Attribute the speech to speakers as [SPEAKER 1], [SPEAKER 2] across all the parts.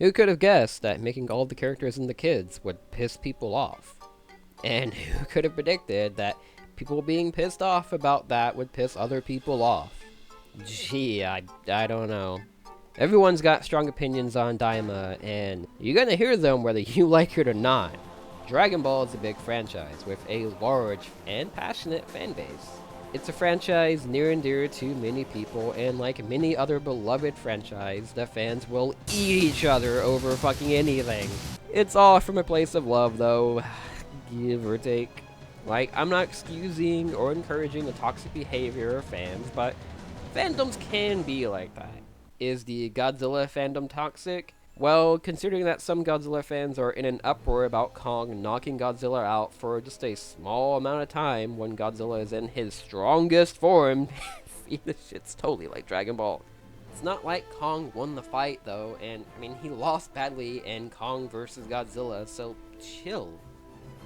[SPEAKER 1] Who could have guessed that making all the characters into kids would piss people off? And who could have predicted that people being pissed off about that would piss other people off? Gee, I don't know. Everyone's got strong opinions on Daima, and you're gonna hear them whether you like it or not. Dragon Ball is a big franchise with a large and passionate fan base. It's a franchise near and dear to many people, and like many other beloved franchises, the fans will eat each other over fucking anything. It's all from a place of love, though, give or take. Like, I'm not excusing or encouraging the toxic behavior of fans, but fandoms can be like that. Is the Godzilla fandom toxic? Well, considering that some Godzilla fans are in an uproar about Kong knocking Godzilla out for just a small amount of time when Godzilla is in his strongest form, see, this shit's totally like Dragon Ball. It's not like Kong won the fight, though, and, I mean, he lost badly in Kong versus Godzilla, so chill.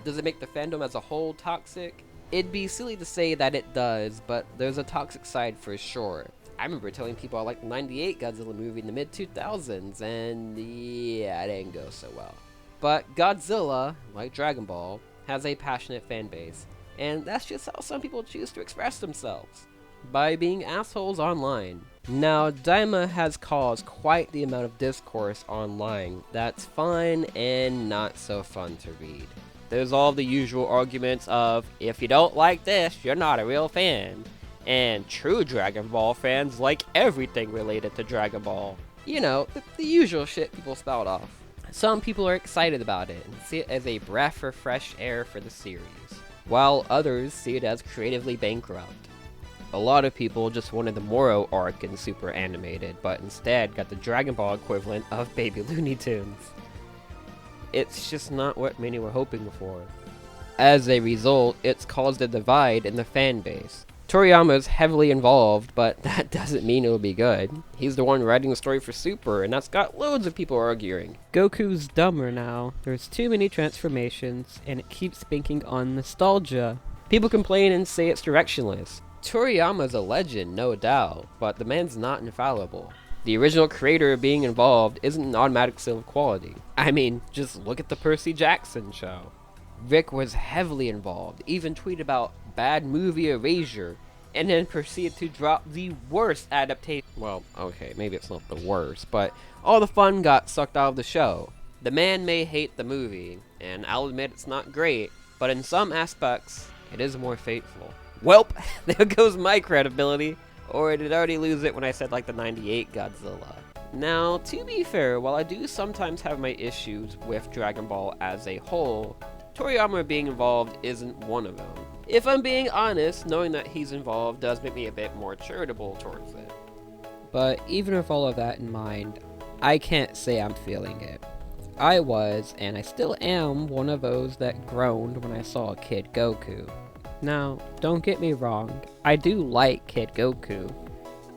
[SPEAKER 1] Does it make the fandom as a whole toxic? It'd be silly to say that it does, but there's a toxic side for sure. I remember telling people I liked the 98 Godzilla movie in the mid-2000s, and yeah, it didn't go so well. But Godzilla, like Dragon Ball, has a passionate fan base, and that's just how some people choose to express themselves, by being assholes online. Now, Daima has caused quite the amount of discourse online that's fun and not so fun to read. There's all the usual arguments of, if you don't like this, you're not a real fan. And true Dragon Ball fans like everything related to Dragon Ball. You know, the usual shit people spout off. Some people are excited about it and see it as a breath of fresh air for the series, while others see it as creatively bankrupt. A lot of people just wanted the Moro arc in Super Animated, but instead got the Dragon Ball equivalent of Baby Looney Tunes. It's just not what many were hoping for. As a result, it's caused a divide in the fan base. Toriyama's heavily involved, but that doesn't mean it'll be good. He's the one writing the story for Super, and that's got loads of people arguing.
[SPEAKER 2] Goku's dumber now. There's too many transformations, and it keeps banking on nostalgia.
[SPEAKER 1] People complain and say it's directionless. Toriyama's a legend, no doubt, but the man's not infallible. The original creator being involved isn't an automatic seal of quality. I mean, just look at the Percy Jackson show. Rick was heavily involved, even tweeted about bad movie erasure, and then proceeded to drop the worst adaptation. Well, okay, maybe it's not the worst, but all the fun got sucked out of the show. The man may hate the movie, and I'll admit it's not great, but in some aspects, it is more faithful. Welp, there goes my credibility, or did I already lose it when I said like the 98 Godzilla? Now, to be fair, while I do sometimes have my issues with Dragon Ball as a whole, Toriyama being involved isn't one of them. If I'm being honest, knowing that he's involved does make me a bit more charitable towards it.
[SPEAKER 2] But even with all of that in mind, I can't say I'm feeling it. I was, and I still am, one of those that groaned when I saw Kid Goku. Now, don't get me wrong, I do like Kid Goku.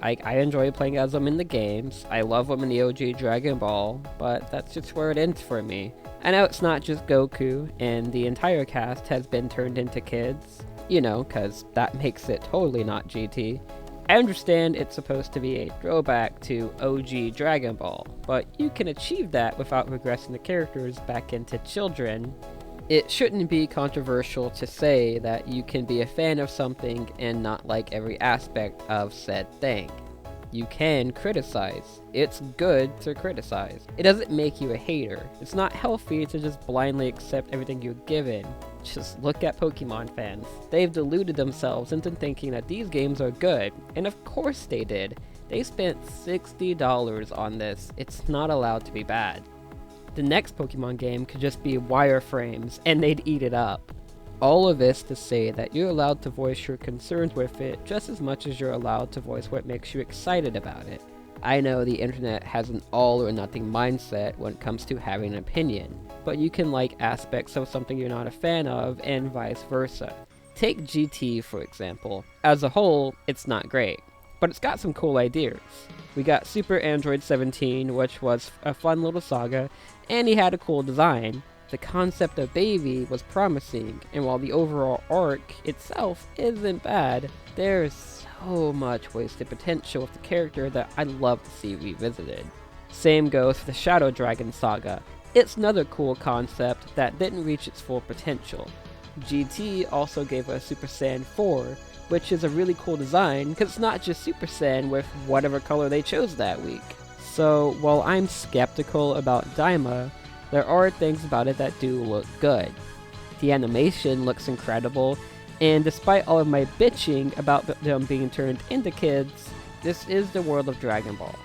[SPEAKER 2] I enjoy playing as him in the games, I love him in the OG Dragon Ball, but that's just where it ends for me. I know it's not just Goku, and the entire cast has been turned into kids, you know, cause that makes it totally not GT. I understand it's supposed to be a throwback to OG Dragon Ball, but you can achieve that without regressing the characters back into children. It shouldn't be controversial to say that you can be a fan of something and not like every aspect of said thing. You can criticize. It's good to criticize. It doesn't make you a hater. It's not healthy to just blindly accept everything you're given. Just look at Pokemon fans. They've deluded themselves into thinking that these games are good, and of course they did. They spent $60 on this. It's not allowed to be bad. The next Pokemon game could just be wireframes, and they'd eat it up. All of this to say that you're allowed to voice your concerns with it just as much as you're allowed to voice what makes you excited about it. I know the internet has an all or nothing mindset when it comes to having an opinion, but you can like aspects of something you're not a fan of and vice versa. Take GT for example. As a whole, it's not great, but it's got some cool ideas. We got Super Android 17, which was a fun little saga, and he had a cool design. The concept of Baby was promising, and while the overall arc itself isn't bad, there's so much wasted potential with the character that I'd love to see revisited. Same goes for the Shadow Dragon saga. It's another cool concept that didn't reach its full potential. GT also gave us Super Saiyan 4, which is a really cool design because it's not just Super Saiyan with whatever color they chose that week. So while I'm skeptical about Daima, there are things about it that do look good. The animation looks incredible, and despite all of my bitching about them being turned into kids, this is the world of Dragon Ball.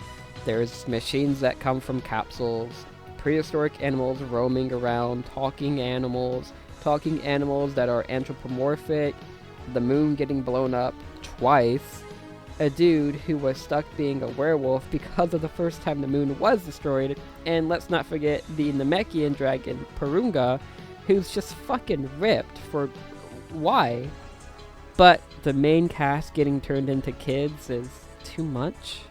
[SPEAKER 2] There's machines that come from capsules, prehistoric animals roaming around, talking animals that are anthropomorphic, the moon getting blown up twice, a dude who was stuck being a werewolf because of the first time the moon was destroyed, and let's not forget the Namekian dragon Purunga, who's just fucking ripped for why? But the main cast getting turned into kids is too much.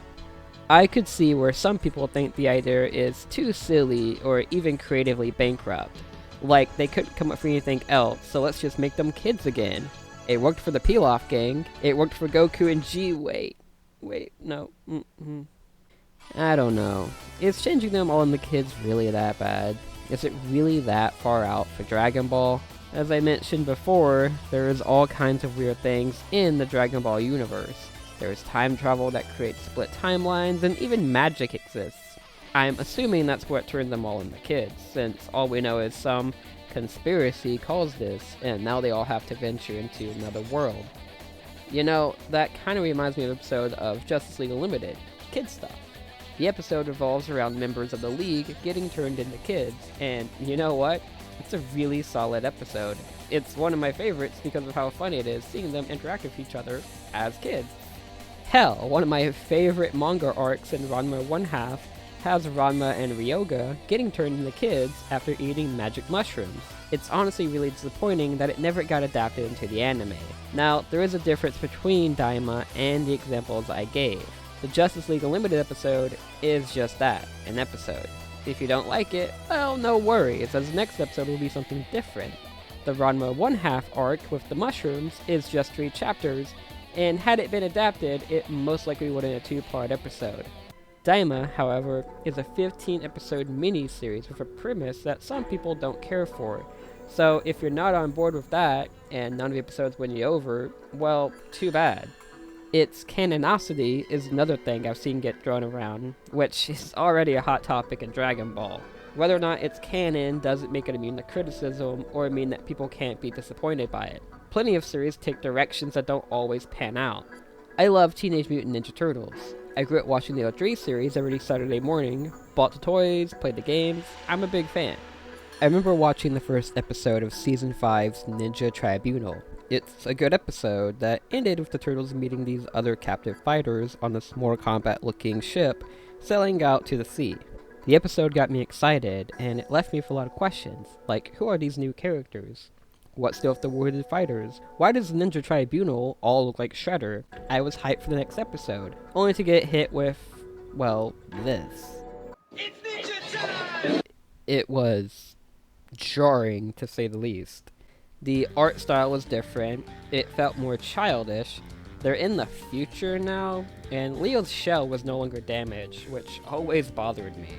[SPEAKER 2] I could see where some people think the idea is too silly or even creatively bankrupt. Like, they couldn't come up with anything else, so let's just make them kids again. It worked for the Pilaf gang. It worked for Goku and G. No. I don't know. Is changing them all into kids really that bad? Is it really that far out for Dragon Ball? As I mentioned before, there is all kinds of weird things in the Dragon Ball universe. There is time travel that creates split timelines, and even magic exists. I'm assuming that's what turned them all into kids, since all we know is some conspiracy caused this, and now they all have to venture into another world. You know, that kind of reminds me of an episode of Justice League Unlimited, kid stuff. The episode revolves around members of the League getting turned into kids, and you know what? It's a really solid episode. It's one of my favorites because of how funny it is seeing them interact with each other as kids. Hell, one of my favorite manga arcs in Ranma 1/2 has Ranma and Ryoga getting turned into kids after eating magic mushrooms. It's honestly really disappointing that it never got adapted into the anime. Now, there is a difference between Daima and the examples I gave. The Justice League Unlimited episode is just that, an episode. If you don't like it, well, no worries, as the next episode will be something different. The Ranma 1/2 arc with the mushrooms is just 3 chapters, and had it been adapted, it most likely would have been a 2-part episode. Daima, however, is a 15-episode mini-series with a premise that some people don't care for. So if you're not on board with that, and none of the episodes win you over, well, too bad. Its canonicity is another thing I've seen get thrown around, which is already a hot topic in Dragon Ball. Whether or not it's canon doesn't make it immune to criticism, or mean that people can't be disappointed by it. Plenty of series take directions that don't always pan out. I love Teenage Mutant Ninja Turtles. I grew up watching the 03 series every Saturday morning, bought the toys, played the games. I'm a big fan. I remember watching the first episode of Season 5's Ninja Tribunal. It's a good episode that ended with the Turtles meeting these other captive fighters on this more combat-looking ship sailing out to the sea. The episode got me excited, and it left me with a lot of questions, like who are these new characters? What's deal with the wounded fighters? Why does the Ninja Tribunal all look like Shredder? I was hyped for the next episode, only to get hit with, well, this. It's Ninja Time! It was jarring, to say the least. The art style was different, it felt more childish. They're in the future now, and Leo's shell was no longer damaged, which always bothered me.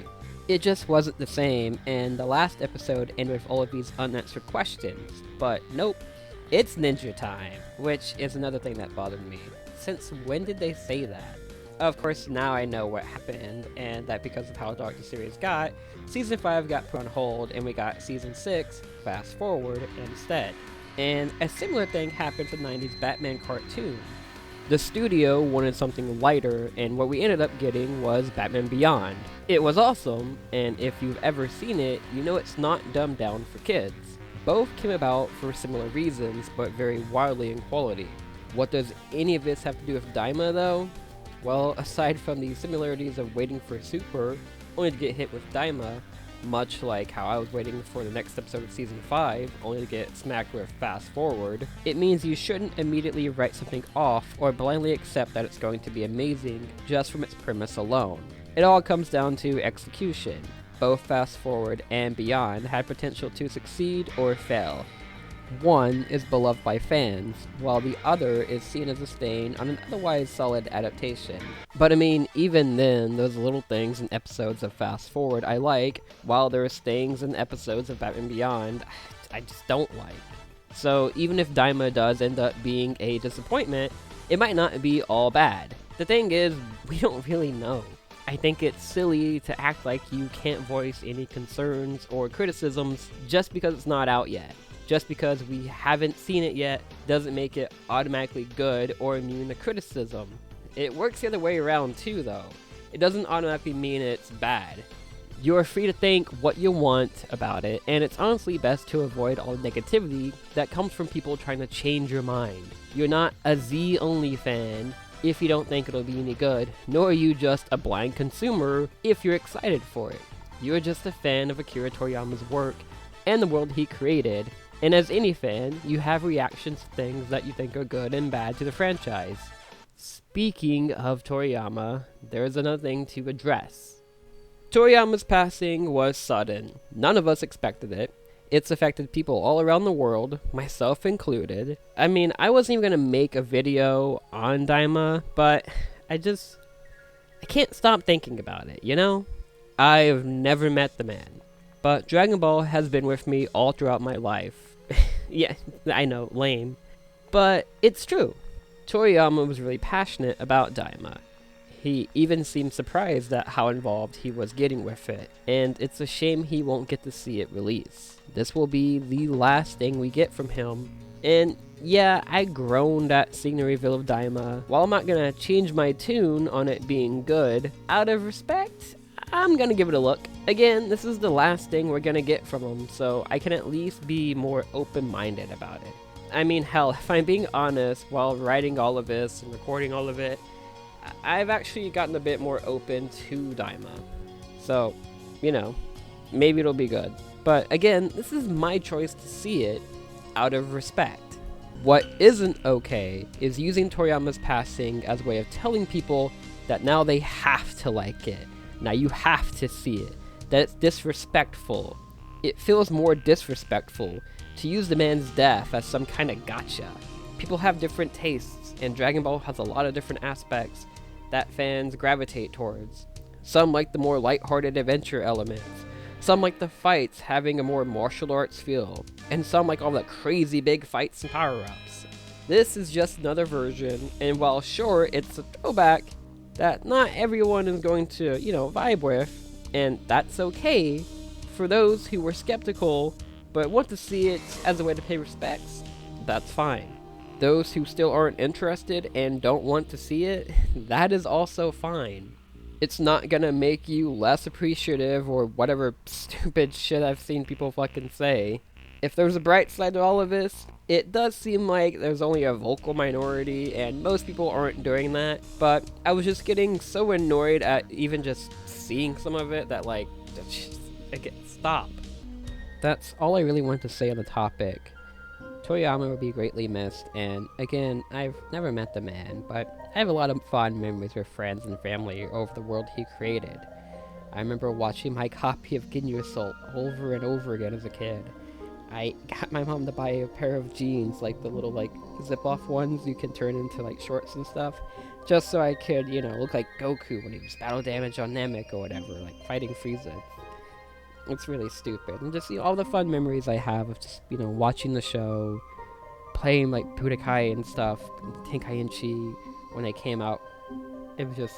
[SPEAKER 2] It just wasn't the same, and the last episode ended with all of these unanswered questions. But nope, it's Ninja Time, which is another thing that bothered me. Since when did they say that? Of course, now I know what happened, and that because of how dark the series got, Season 5 got put on hold, and we got Season 6, fast forward, instead. And a similar thing happened to the 90s Batman cartoon. The studio wanted something lighter, and what we ended up getting was Batman Beyond. It was awesome, and if you've ever seen it, you know it's not dumbed down for kids. Both came about for similar reasons, but vary wildly in quality. What does any of this have to do with Daima, though? Well, aside from the similarities of waiting for Super, only to get hit with Daima, much like how I was waiting for the next episode of Season 5, only to get smacked with Fast Forward, it means you shouldn't immediately write something off or blindly accept that it's going to be amazing just from its premise alone. It all comes down to execution. Both Fast Forward and Beyond had potential to succeed or fail. one is beloved by fans, while the other is seen as a stain on an otherwise solid adaptation. But I mean, even then, those little things in episodes of Fast Forward I like, while there are things in episodes of Batman Beyond I just don't like. So even if Daima does end up being a disappointment, it might not be all bad. The thing is, we don't really know. I think it's silly to act like you can't voice any concerns or criticisms just because it's not out yet. Just because we haven't seen it yet doesn't make it automatically good or immune to criticism. It works the other way around too, though. It doesn't automatically mean it's bad. You're free to think what you want about it, and it's honestly best to avoid all the negativity that comes from people trying to change your mind. You're not a Z-only fan if you don't think it'll be any good, nor are you just a blind consumer if you're excited for it. You're just a fan of Akira Toriyama's work and the world he created, and as any fan, you have reactions to things that you think are good and bad to the franchise. Speaking of Toriyama, there's another thing to address. Toriyama's passing was sudden. None of us expected it. It's affected people all around the world, myself included. I mean, I wasn't even gonna make a video on Daima, but I can't stop thinking about it, you know? I've never met the man, but Dragon Ball has been with me all throughout my life. Yeah, I know, lame. But it's true. Toriyama was really passionate about Daima. He even seemed surprised at how involved he was getting with it, and it's a shame he won't get to see it release. This will be the last thing we get from him, and yeah, I groaned at seeing the reveal of Daima. While I'm not gonna change my tune on it being good, out of respect, I'm gonna give it a look. Again, this is the last thing we're gonna get from him, so I can at least be more open-minded about it. I mean, hell, if I'm being honest, while writing all of this and recording all of it, I've actually gotten a bit more open to Daima. So, you know, maybe it'll be good. But again, this is my choice to see it out of respect. What isn't okay is using Toriyama's passing as a way of telling people that now they have to like it. Now you have to see it. That it's disrespectful. It feels more disrespectful to use the man's death as some kind of gotcha. People have different tastes, and Dragon Ball has a lot of different aspects that fans gravitate towards. Some like the more lighthearted adventure elements, some like the fights having a more martial arts feel, and some like all the crazy big fights and power-ups. This is just another version, and while sure it's a throwback that not everyone is going to, vibe with, and that's okay for those who were skeptical but want to see it as a way to pay respects, that's fine. Those who still aren't interested and don't want to see it, that is also fine. It's not gonna make you less appreciative or whatever stupid shit I've seen people fucking say. If there's a bright side to all of this, it does seem like there's only a vocal minority and most people aren't doing that, but I was just getting so annoyed at even just seeing some of it that stop. That's all I really want to say on the topic. Toriyama will be greatly missed, and again, I've never met the man, but I have a lot of fond memories with friends and family over the world he created. I remember watching my copy of Ginyu Assault over and over again as a kid. I got my mom to buy a pair of jeans, like the little zip-off ones you can turn into shorts and stuff, just so I could, look like Goku when he was battle damage on Namek or whatever, fighting Frieza. It's really stupid. And just all the fun memories I have of just, watching the show, playing Budokai and stuff, Tenkaichi when they came out. It was just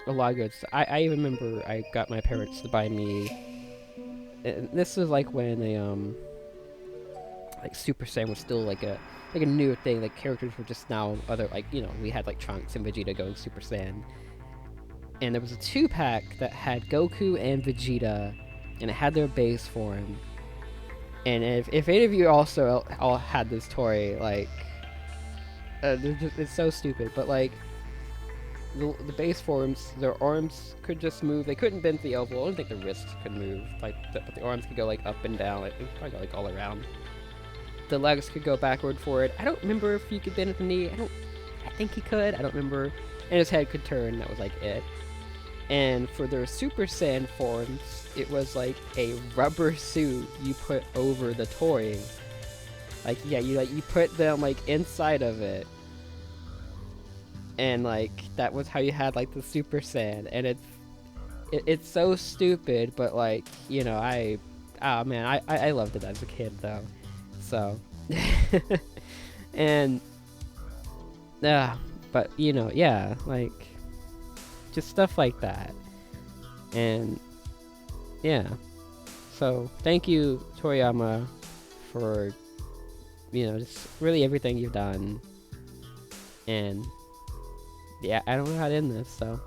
[SPEAKER 2] a lot of good stuff. I even remember I got my parents to buy me, and this was when they, Super Saiyan was still a new thing. Characters were just now other, we had Trunks and Vegeta going Super Saiyan. And there was a 2-pack that had Goku and Vegeta, and it had their base form. And if any of you also all had this toy, it's so stupid, but the base forms, their arms could just move. They couldn't bend the oval. I don't think the wrists could move, but the arms could go up and down. It probably go all around. The legs could go backward, forward. I don't remember if you could bend at the knee. I think he could. I don't remember. And his head could turn. That was it. And for their Super Saiyan forms, it was a rubber suit you put over the toy. Like, yeah, you put them like inside of it, and like that was how you had like the Super Saiyan, and it's so stupid, but like, oh man, I loved it as a kid though, so and but yeah, like just stuff like that, and yeah, so thank you, Toriyama, for just really everything you've done, and yeah, I don't know how to end this, so